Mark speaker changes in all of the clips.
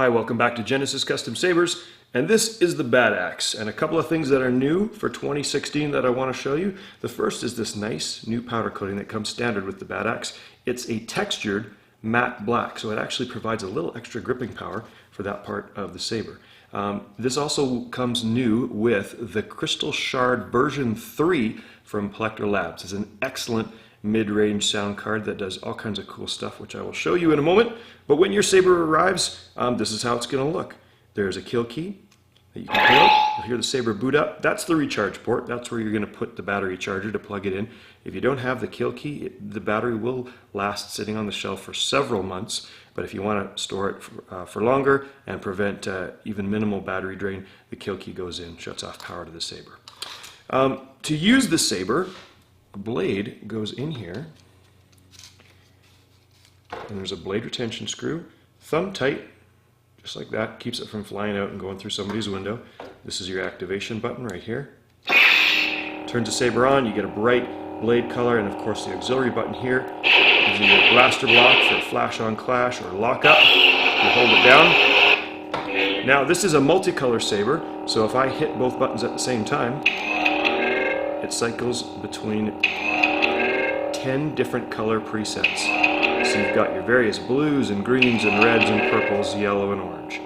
Speaker 1: Hi, welcome back to Genesis Custom Sabers, and this is the Badaxx, and a couple of things that are new for 2016 that I want to show you. The first is this nice new powder coating that comes standard with the Badaxx. It's a textured matte black, so it actually provides a little extra gripping power for that part of the saber. This also comes new with the Crystal Shard version 3 from Collector Labs. It's an excellent mid-range sound card that does all kinds of cool stuff, which I will show you in a moment. But when your saber arrives, this is how it's going to look. There's a kill key that you can pull out. You'll hear the saber boot up. That's the recharge port. That's where you're going to put the battery charger to plug it in. If you don't have the kill key, the battery will last sitting on the shelf for several months. But if you want to store it for longer and prevent even minimal battery drain, the kill key goes in, shuts off power to the saber. To use the saber, a blade goes in here, and there's a blade retention screw, thumb tight, just like that, keeps it from flying out and going through somebody's window. This is your activation button right here. Turns the saber on, you get a bright blade color, and of course the auxiliary button here gives you your blaster block for flash on clash or lock up. You hold it down. Now this is a multicolor saber, so if I hit both buttons at the same time, it cycles between 10 different color presets. So you've got your various blues and greens and reds and purples, yellow and orange.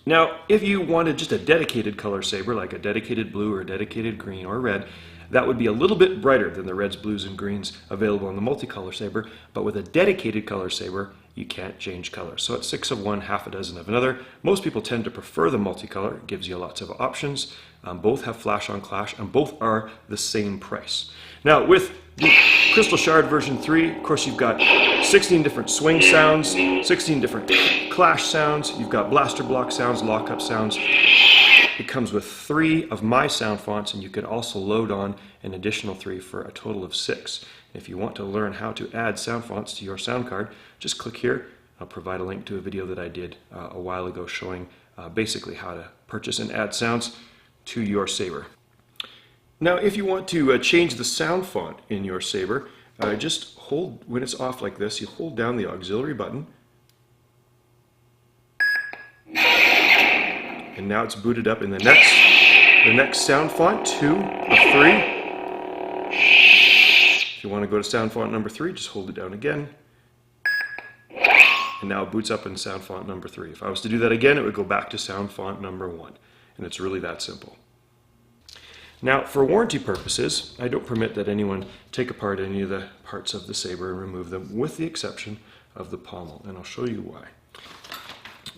Speaker 1: Now, if you wanted just a dedicated color saber, like a dedicated blue or a dedicated green or red, that would be a little bit brighter than the reds, blues, and greens available on the multicolor saber. But with a dedicated color saber, you can't change color. So it's 6 of one, half a dozen of another. Most people tend to prefer the multicolor. It gives you lots of options. Both have flash on clash, and both are the same price. Now, with the Crystal Shard version 3, of course, you've got 16 different swing sounds, 16 different clash sounds. You've got blaster block sounds, lockup sounds. It comes with 3 of my sound fonts, and you can also load on an additional 3 for a total of 6. If you want to learn how to add sound fonts to your sound card, just click here. I'll provide a link to a video that I did a while ago showing basically how to purchase and add sounds to your saber. Now, if you want to change the sound font in your saber, just hold, when it's off like this, you hold down the auxiliary button, and now it's booted up in the next sound font, 2 of 3. If you want to go to sound font number 3, just hold it down again, and now it boots up in sound font number 3. If I was to do that again, it would go back to sound font number 1, and it's really that simple. Now, for warranty purposes, I don't permit that anyone take apart any of the parts of the saber and remove them, with the exception of the pommel, and I'll show you why.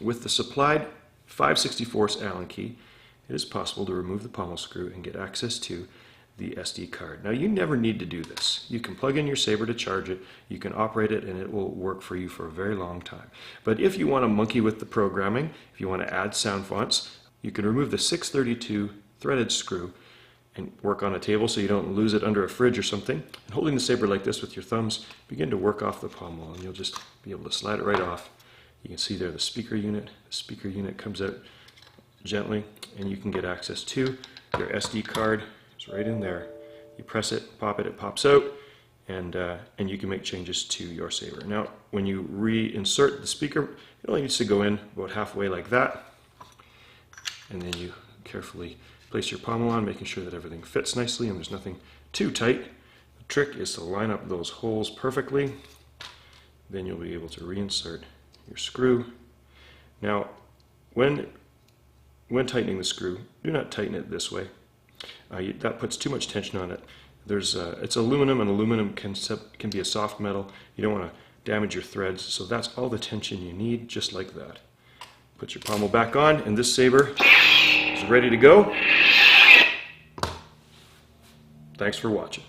Speaker 1: With the supplied 5/64 Allen key, it is possible to remove the pommel screw and get access to the SD card. Now, you never need to do this. You can plug in your saber to charge it, you can operate it, and it will work for you for a very long time. But if you want to monkey with the programming, if you want to add sound fonts, you can remove the 632 threaded screw and work on a table so you don't lose it under a fridge or something. And holding the saber like this with your thumbs, begin to work off the pommel, and you'll just be able to slide it right off. You can see there the speaker unit. The speaker unit comes out gently, and you can get access to your SD card. It's right in there. You press it, pop it, it pops out, and you can make changes to your saber. Now, when you reinsert the speaker, it only needs to go in about halfway like that, and then you carefully place your pommel on, making sure that everything fits nicely and there's nothing too tight. The trick is to line up those holes perfectly. Then you'll be able to reinsert your screw. Now, when tightening the screw, do not tighten it this way. That puts too much tension on it. It's aluminum, and aluminum can be a soft metal. You don't want to damage your threads, so that's all the tension you need, just like that. Put your pommel back on, and this saber is ready to go. Thanks for watching.